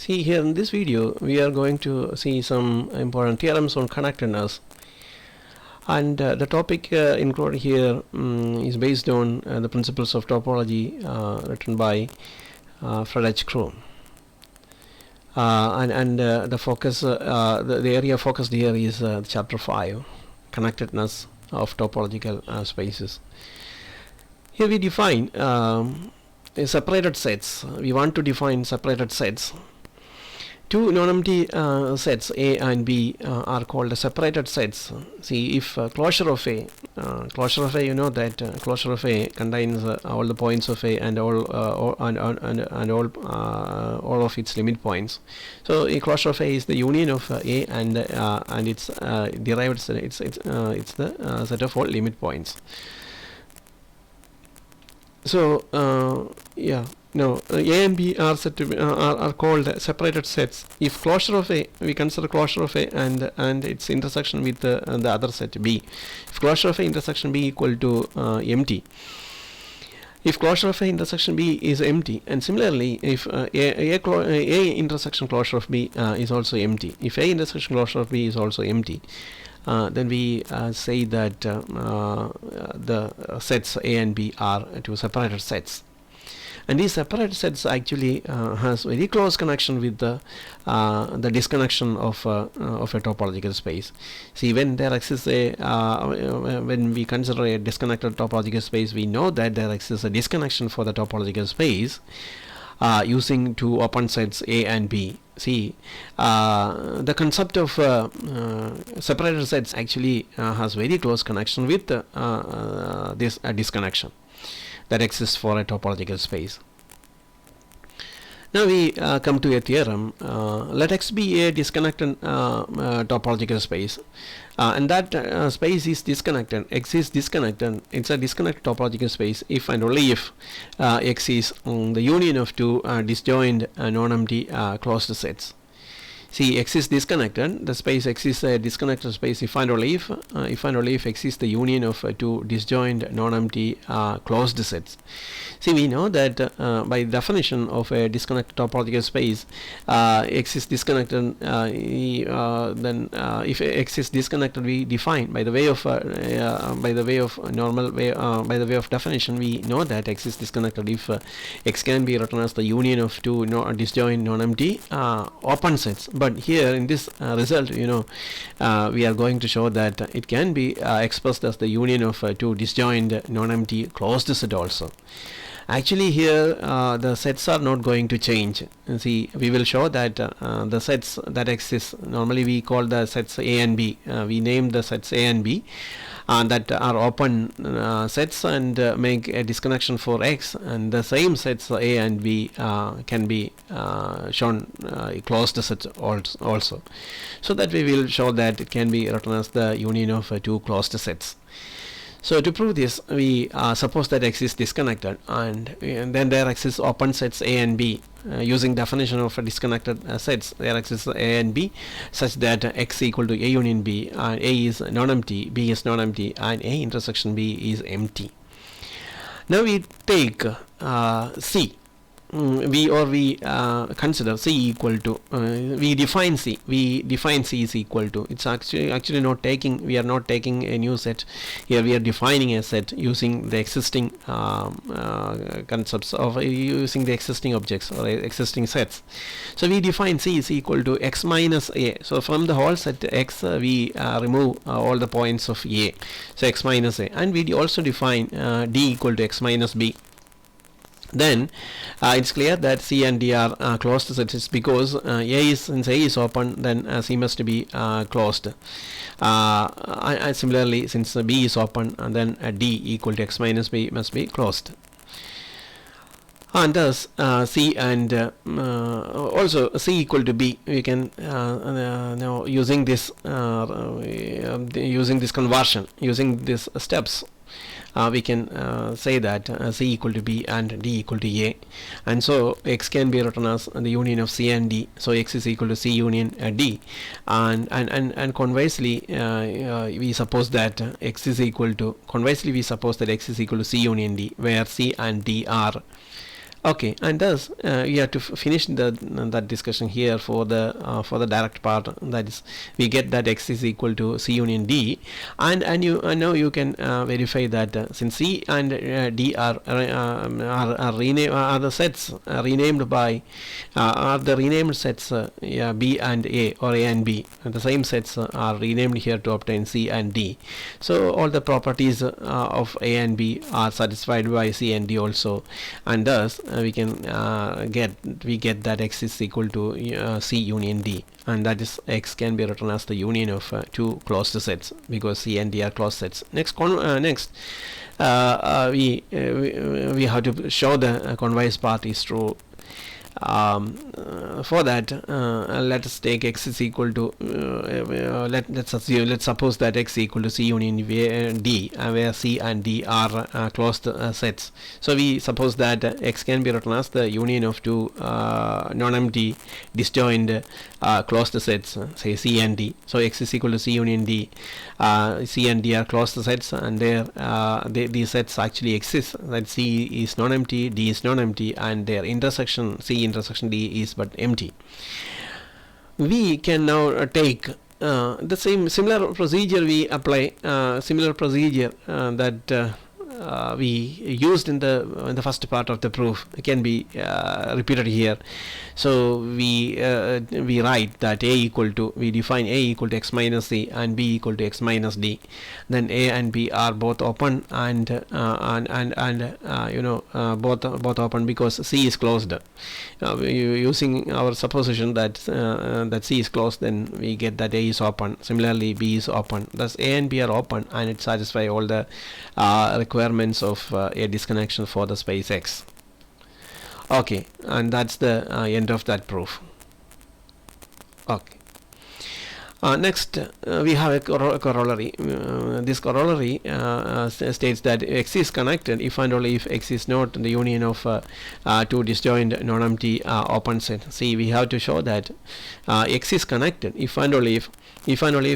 See, here in this video we are going to see some important theorems on connectedness, and the topic included here is based on the principles of topology written by Fred H. Krohn, and the focus the area focused here is chapter 5, connectedness of topological spaces. Here we define separated sets. We want to define separated sets. Two non-empty sets A and B are called separated sets. See, if closure of A, you know that closure of A contains all the points of A and all of its limit points. So a closure of A is the union of A and its derived it's the set of all limit points. So A and B are said to be, are called separated sets if closure of A, we consider closure of A and its intersection with the other set B. If closure of A intersection B equal to empty, if closure of A intersection B is empty, and similarly if A intersection closure of B is also empty, if A intersection closure of B is also empty, then we say that the sets A and B are two separated sets. And these separated sets actually has very close connection with the disconnection of a topological space. See, when there exists when we consider a disconnected topological space, we know that there exists a disconnection for the topological space using two open sets A and B. See, the concept of separated sets actually has very close connection with this disconnection that exists for a topological space. Now we come to a theorem. Let X be a disconnected topological space, and that space is disconnected. X is disconnected. It's a disconnected topological space if and only if X is the union of two disjoint non-empty closed sets. See, X is disconnected. The space X is a disconnected space if and only if X is the union of two disjoint non-empty closed sets. See, we know that by definition of a disconnected topological space, X is disconnected. Then if X is disconnected, we define by the way of definition, we know that X is disconnected if X can be written as the union of two disjoint non-empty open sets. But here in this result, we are going to show that it can be expressed as the union of two disjoint non-empty closed set also. Actually here the sets are not going to change. See, we will show that the sets that exist, normally we call the sets A and B. We name the sets A and B that are open sets and make a disconnection for X, and the same sets A and B can be shown closed sets also. So that we will show that it can be written as the union of two closed sets. So to prove this, we suppose that X is disconnected, and then there exists open sets A and B. Using definition of disconnected sets, there exists A and B such that X equal to A union B, and A is non-empty, B is non-empty, and A intersection B is empty. Now we take C. We consider C equal to we define C is equal to, it's actually not taking, we are not taking a new set here, we are defining a set using the existing concepts of using the existing objects or existing sets. So we define C is equal to X minus A. So from the whole set X we remove all the points of A, so X minus A, and we also define D equal to X minus B. Then it's clear that C and D are closed sets because since A is open, then C must be closed. And similarly, since B is open, and then D equal to X minus B must be closed. And thus C and also C equal to B, we can now using this conversion, using these steps, we can say that C equal to B and D equal to A, and so X can be written as the union of C and D. So X is equal to C union D, and conversely we suppose that X is equal to C union D, where C and D are Okay, and thus we have to finish that discussion here for the direct part. That is, we get that X is equal to C union D, and now you can verify that since C and D are the sets renamed by are the renamed sets B and A, or A and B. The same sets are renamed here to obtain C and D. So all the properties of A and B are satisfied by C and D also, and thus we can get that X is equal to C union D, and that is X can be written as the union of two closed sets, because C and D are closed sets. Next we have to show the conveys part is true. For that, let us take X is equal to let's suppose that X is equal to C union D, where C and D are closed sets. So we suppose that X can be written as the union of two non-empty disjoint closed sets, say C and D. So X is equal to C union D. C and D are closed sets, and these sets actually exist. That C is non-empty, D is non-empty, and their intersection C intersection D is but empty. We can now take the similar procedure we apply, similar procedure that we used in the first part of the proof can be repeated here. So we write that we define A equal to X minus C and B equal to X minus D. Then A and B are both open, and both open because C is closed. Using our supposition that C is closed, then we get that A is open. Similarly, B is open. Thus A and B are open, and it satisfies all the requirements of a disconnection for the space X. Okay, and that's the end of that proof. Okay. Next, we have a corollary. This corollary states that X is connected if and only if X is not the union of two disjoint non-empty open sets. See, we have to show that X is connected if and only if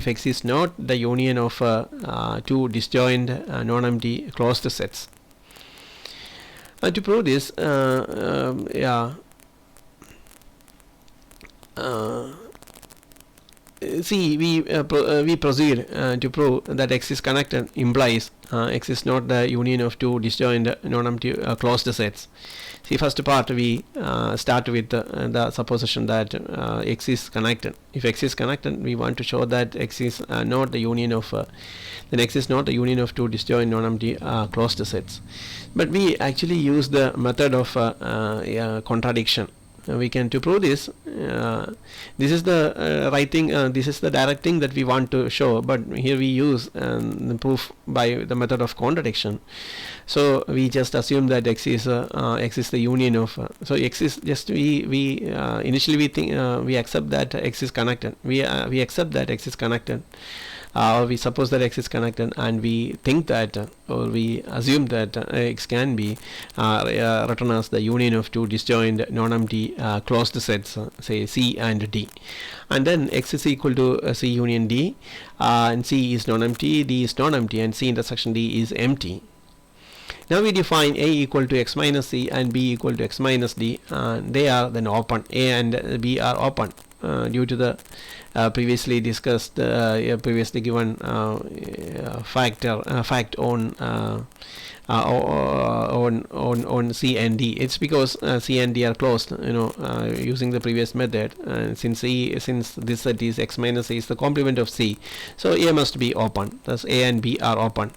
X is not the union of two disjoint non-empty closed sets. To prove this, see, we proceed to prove that X is connected implies X is not the union of two disjoint non-empty closed sets. See, first part we start with the supposition that X is connected. If X is connected, we want to show that X is not the union of then X is not the union of two disjoint non-empty closed sets. But we actually use the method of contradiction. We can, to prove this, this is the right thing, this is the direct thing that we want to show, but here we use the proof by the method of contradiction. So we just assume that X is the union of so X is just we initially we think we accept that X is connected, we accept that X is connected, or we suppose that X is connected, and we think that or we assume that X can be written as the union of two disjoint non-empty closed sets, say C and D, and then X is equal to C union D, and C is non-empty, D is non-empty, and C intersection D is empty. Now we define A equal to X minus C and B equal to X minus D, and they are then open. A and B are open due to the previously discussed, previously given fact on C and D. It's because C and D are closed, using the previous method. Since this set is X minus C is the complement of C, so A must be open. Thus A and B are open.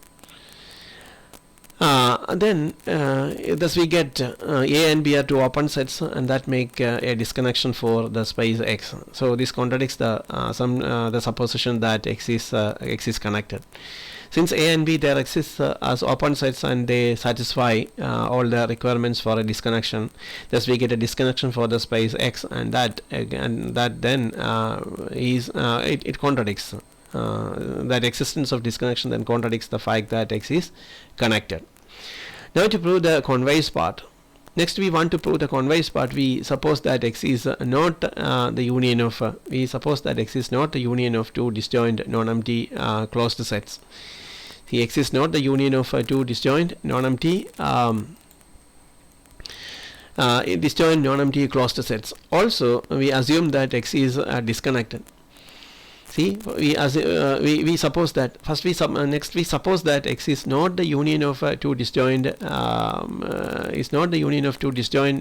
Thus we get A and B are two open sets, and that make a disconnection for the space X. So this contradicts the supposition that X is connected. Since A and B there exist as open sets and they satisfy all the requirements for a disconnection, thus we get a disconnection for the space X, and that then it contradicts. That existence of disconnection then contradicts the fact that X is connected. Now to prove the conveys part. Next we want to prove the conveys part. We suppose that X is not the union of two disjoint non-empty closed sets. See, X is not the union of two disjoint non-empty disjoint non-empty closed sets. Also, we assume that X is disconnected. See, we suppose that first next we suppose that X is not the union of two disjoint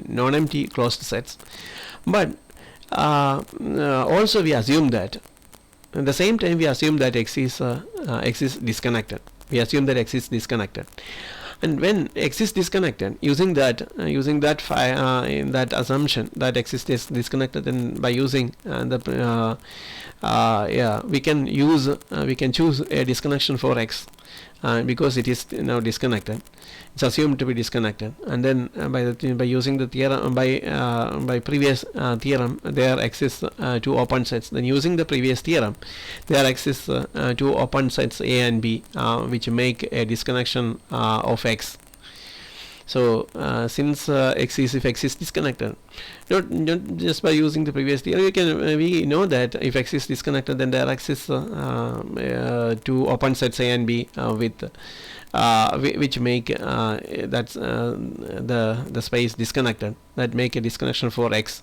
non-empty closed sets, but also we assume that at the same time we assume that X is disconnected. We assume that X is disconnected. And when X is disconnected, using that assumption that X is disconnected, and by using we can choose a disconnection for X, because it is now disconnected. It's assumed to be disconnected, and then by using the theorem, by previous theorem, there exists two open sets. Then using the previous theorem, there exists two open sets A and B, which make a disconnection of X. So since if X is disconnected, not just by using the previous theorem, we know that if X is disconnected, then there exists two open sets A and B which make the space disconnected, that make a disconnection for X,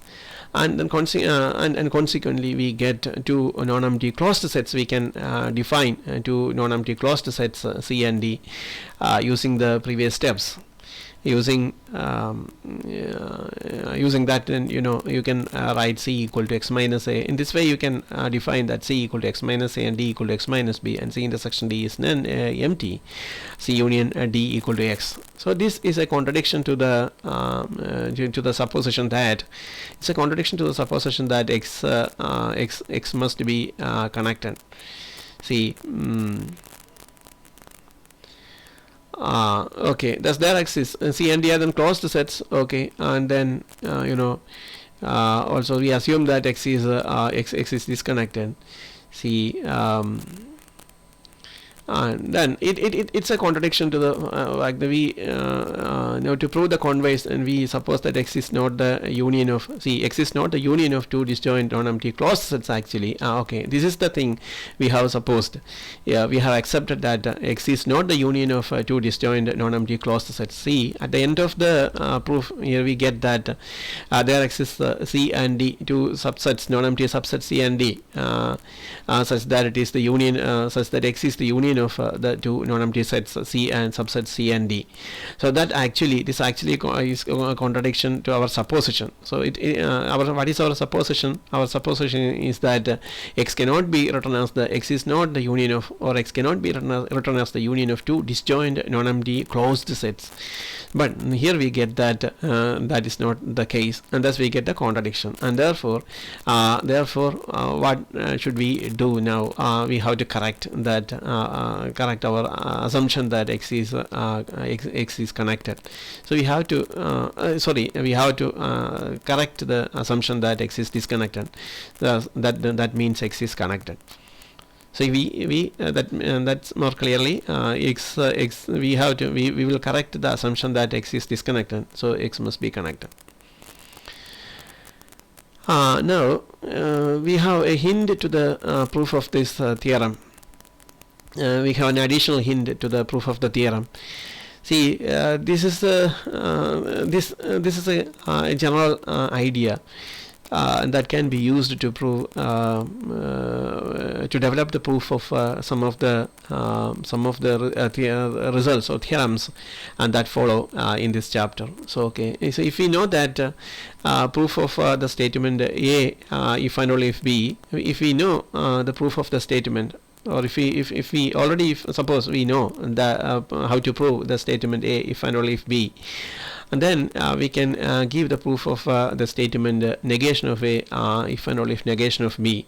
and then consequently we get two non-empty closed sets. We can define two non-empty closed sets C and D using the previous steps. Using that, then you can write C equal to X minus A. In this way you can define that C equal to X minus A and D equal to X minus B, and C intersection D is then empty. C union D equal to X. So this is a contradiction to the supposition that X must be connected. See. Okay, does there exist C and D are then closed sets? Okay, and then also we assume that X is disconnected. See, and then it's a contradiction to the to prove the converse, and we suppose that X is not the union of X is not the union of two disjoint non-empty closed sets actually. Okay, this is the thing we have supposed. Yeah, we have accepted that X is not the union of two disjoint non-empty closed sets. See, at the end of the proof here we get that there exists C and D, two subsets, non-empty subsets C and D, such that it is the union, such that X is the union of the two non-empty sets C and subsets C and D. So that this actually is a contradiction to our supposition. So what is our supposition? Our supposition is that X cannot be written as X is not the union of, or X cannot be written as the union of two disjoint non-empty closed sets. But here we get that that is not the case, and thus we get the contradiction. And therefore what should we do now? We have to correct that, correct our assumption that X is connected. So we have to correct the assumption that X is disconnected. That means X is connected. So that's more clearly we will correct the assumption that X is disconnected. So X must be connected. Now we have a hint to the proof of this theorem. We have an additional hint to the proof of the theorem. See, this is a general idea that can be used to prove to develop the proof of some of the results or theorems and that follow in this chapter. So okay, so if we know that proof of the statement A, if and only if B, if we know the proof of the statement, or if we already suppose we know that how to prove the statement A if and only if B, and then we can give the proof of the statement negation of A if and only if negation of B.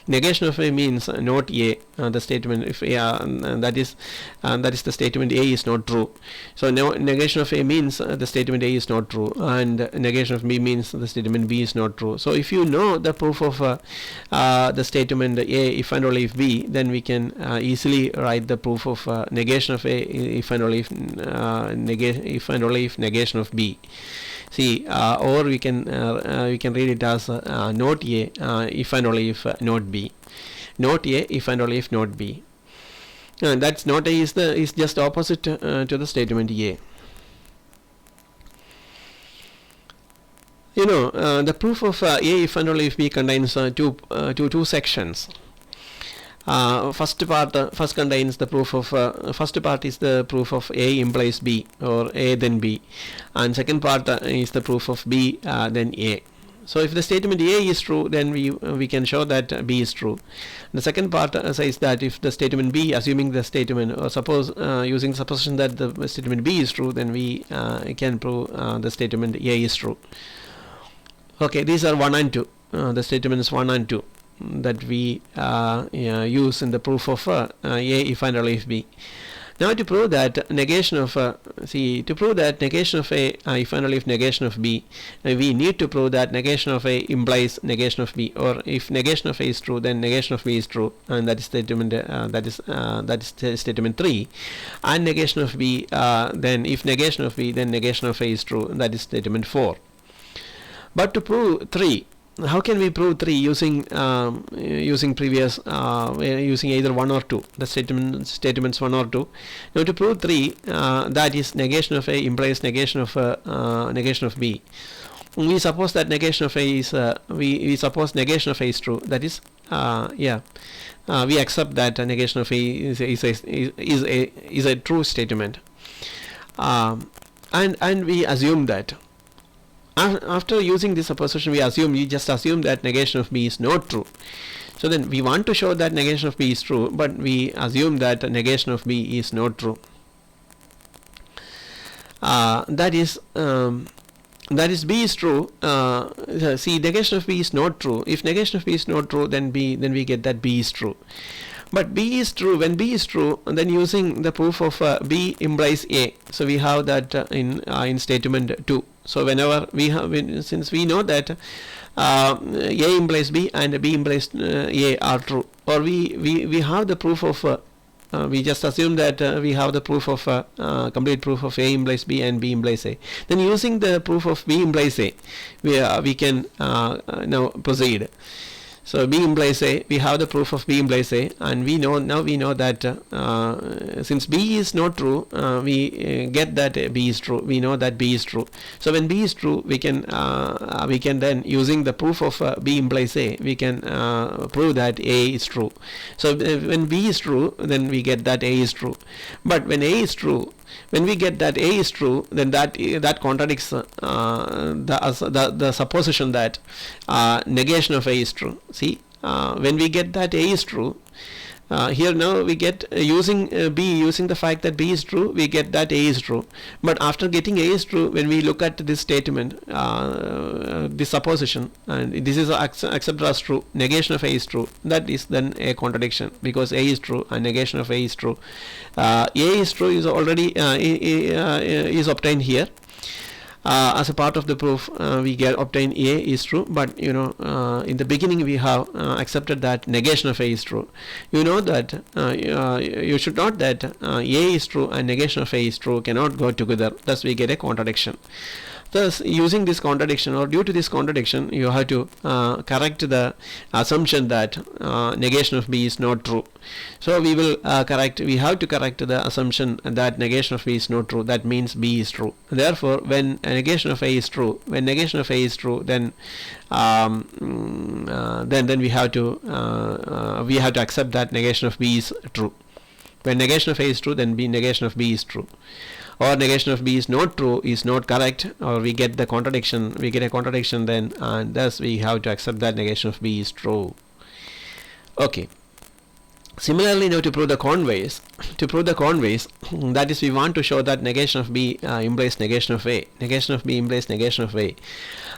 Negation of A means not A, the statement if A, that is the statement A is not true. So negation of A means the statement A is not true, and negation of B means the statement B is not true. So if you know the proof of the statement A if and only if B, then we can easily write the proof of negation of A if and only if negation of B. See, or we can read it as not A if and only if not B. Not A if and only if not B. That's not A is just opposite to the statement A. The proof of A if and only if B contains two sections. First contains the proof of first part is the proof of A implies B, or A then B, and second part is the proof of B then A. So if the statement A is true, then we can show that B is true. The second part says that if the statement B, assuming the statement, or suppose using the supposition that the statement B is true, then we can prove the statement A is true. Okay, these are 1 and 2. The statements 1 and 2 that we use in the proof of A if and only if B. Now to prove that negation of to prove that negation of A if and only if negation of B, we need to prove that negation of A implies negation of B, or if negation of A is true, then negation of B is true, and that is statement statement 3. And negation of B, then if negation of B, then negation of A is true, and that is statement 4. But to prove 3, how can we prove 3 using previous using either 1 or 2, the statements 1 or 2? Now to prove 3, that is negation of A implies negation of B. We suppose that negation of A is we suppose negation of A is true. That is we accept that negation of A is a true statement, and we assume that. After using this supposition, we just assume that negation of B is not true. So then we want to show that negation of B is true, but we assume that negation of B is not true. That is B is true. See, negation of B is not true. If negation of B is not true, then we get that B is true. But B is true. When B is true, then using the proof of B implies A. So we have that in statement 2. So whenever since we know that A implies B and B implies A are true, or we have the proof of we just assume that we have the proof of complete proof of A implies B and B implies A. Then using the proof of B implies A, we can now proceed. So B implies A, we have the proof of B implies A, and we know that since B is not true, we get that B is true. We know that B is true. So when B is true, we can then, using the proof of B implies A, we can prove that A is true. So when B is true, then we get that A is true. But when A is true, when we get that A is true, then that contradicts the supposition that negation of A is true. See, when we get that A is true, here now we get using the fact that B is true, we get that A is true. But after getting A is true, when we look at this statement, this supposition, and this is accepted as true, negation of A is true, that is then a contradiction, because A is true and negation of A is true. A is true is already is obtained here. As a part of the proof, we obtain A is true, but in the beginning we have accepted that negation of A is true. You know that you should note that A is true and negation of A is true cannot go together. Thus we get a contradiction. Thus, using this contradiction, or due to this contradiction, you have to correct the assumption that negation of B is not true. So we will we have to correct the assumption that negation of B is not true. That means B is true. Therefore, when negation of A is true, then then we have to accept that negation of B is true. When negation of A is true, then negation of B is true. Or negation of B is not true, is not correct, or we get a contradiction, then, and thus we have to accept that negation of B is true. Okay. Similarly, now to prove the conveys, that is, we want to show that negation of B implies negation of A. Negation of B implies negation of A.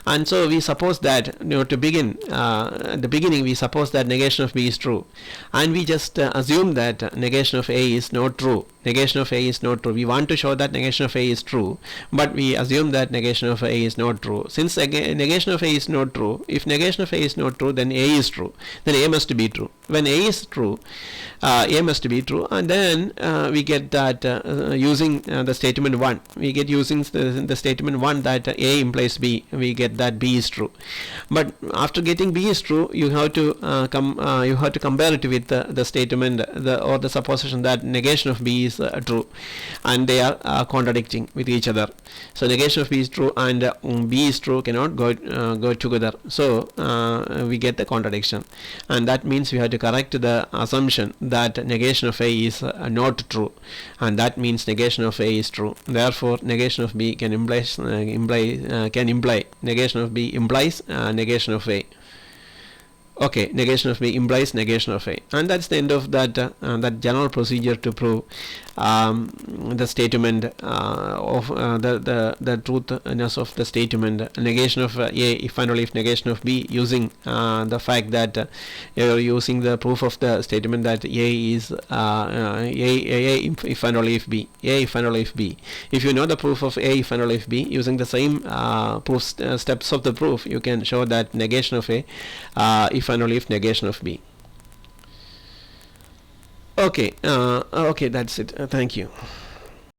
And so we suppose that, to begin, at the beginning we suppose that negation of B is true. And we just assume that negation of A is not true. Negation of A is not true. We want to show that negation of A is true, but we assume that negation of A is not true. Since negation of A is not true, if negation of A is not true, then A is true. Then A must be true. When A is true, A must be true, and then we get that using the statement 1. We get using the statement 1 that A implies B. We get get that B is true. But after getting B is true, you have to compare it with the statement or the supposition that negation of B is true, and they are contradicting with each other. So negation of B is true and B is true cannot go together. So we get the contradiction, and that means we have to correct the assumption that negation of A is not true, and that means negation of A is true. Therefore negation of B can imply negation of B implies negation of A. Okay, negation of B implies negation of A, and that's the end of that that general procedure to prove the statement of the truthness of the statement negation of A if and only if negation of B, using the fact that you're using the proof of the statement that A is A if and only if B, A if and only if B. If you know the proof of A if and only if B, using the same steps of the proof, you can show that negation of A if and only if negation of B. Okay, okay, that's it. Thank you.